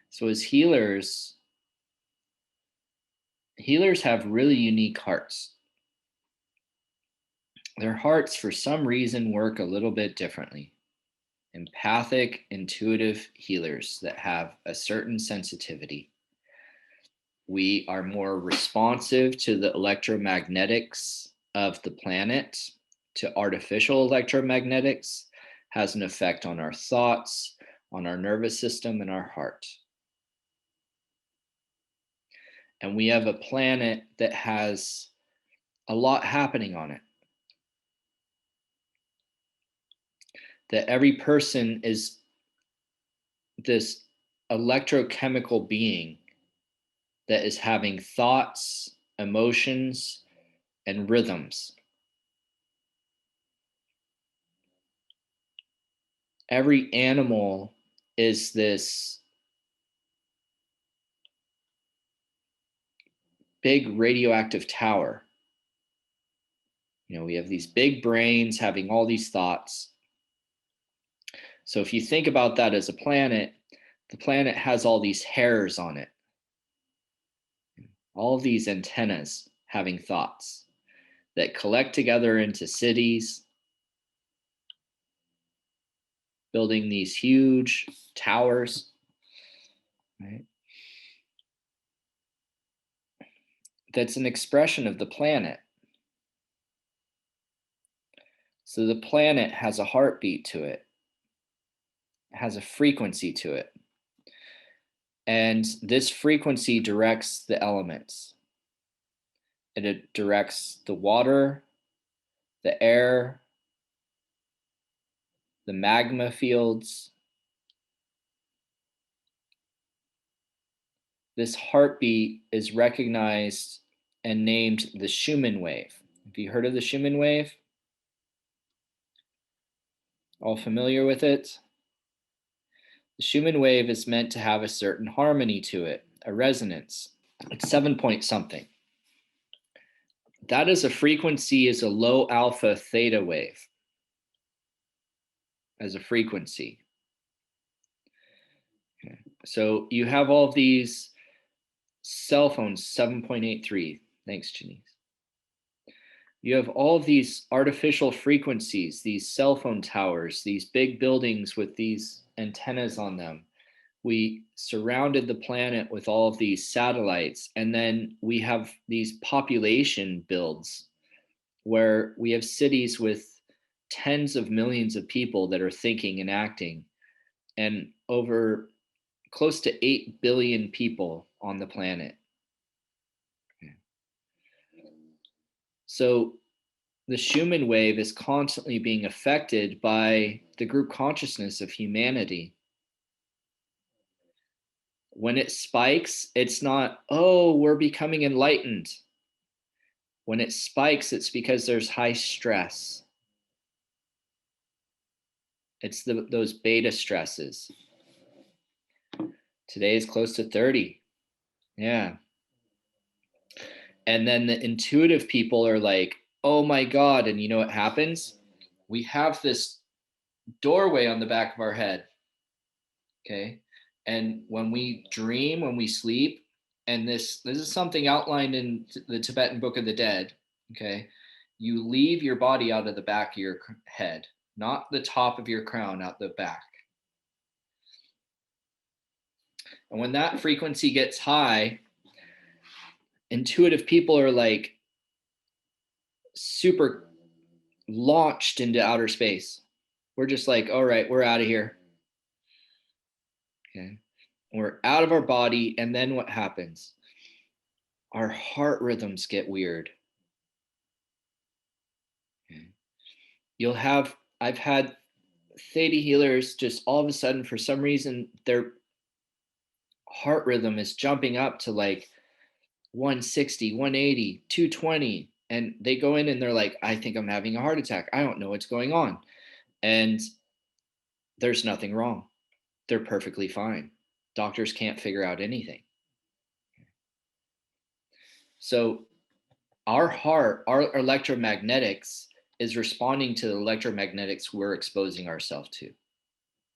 So as healers have really unique hearts. Their hearts, for some reason, work a little bit differently. Empathic, intuitive healers that have a certain sensitivity. We are more responsive to the electromagnetics of the planet, to artificial electromagnetics, has an effect on our thoughts, on our nervous system, and our heart. And we have a planet that has a lot happening on it. That every person is this electrochemical being that is having thoughts, emotions, and rhythms. Every animal is this big radioactive tower. We have these big brains having all these thoughts. So if you think about that as a planet, the planet has all these hairs on it, all of these antennas having thoughts that collect together into cities, building these huge towers, right? That's an expression of the planet. So the planet has a heartbeat to it, has a frequency to it. And this frequency directs the elements. It directs the water, the air, the magma fields. This heartbeat is recognized and named the Schumann wave. Have you heard of the Schumann wave? All familiar with it? The Schumann wave is meant to have a certain harmony to it, a resonance. It's 7 point something. That is a frequency, is a low alpha theta wave as a frequency. Okay. So you have all of these cell phones, 7.83. Thanks, Janice. You have all of these artificial frequencies, these cell phone towers, these big buildings with these antennas on them. We surrounded the planet with all of these satellites, and then we have these population builds where we have cities with tens of millions of people that are thinking and acting, and over close to 8 billion people on the planet. So the Schumann wave is constantly being affected by the group consciousness of humanity. When it spikes, it's not, oh, we're becoming enlightened. When it spikes, it's because there's high stress. It's those beta stresses. Today is close to 30. Yeah. And then the intuitive people are like, oh my God. And you know what happens? We have this doorway on the back of our head. Okay. And when we dream, when we sleep, and this is something outlined in the Tibetan Book of the Dead, okay, you leave your body out of the back of your head, not the top of your crown, out the back. And when that frequency gets high, intuitive people are like super launched into outer space. We're just like, all right, we're out of here. Okay. We're out of our body. And then what happens? Our heart rhythms get weird. Okay. I've had theta healers just all of a sudden, for some reason, their heart rhythm is jumping up to like 160, 180, 220. And they go in and they're like, I think I'm having a heart attack. I don't know what's going on. And there's nothing wrong. They're perfectly fine. Doctors can't figure out anything. So our heart, our electromagnetics is responding to the electromagnetics we're exposing ourselves to.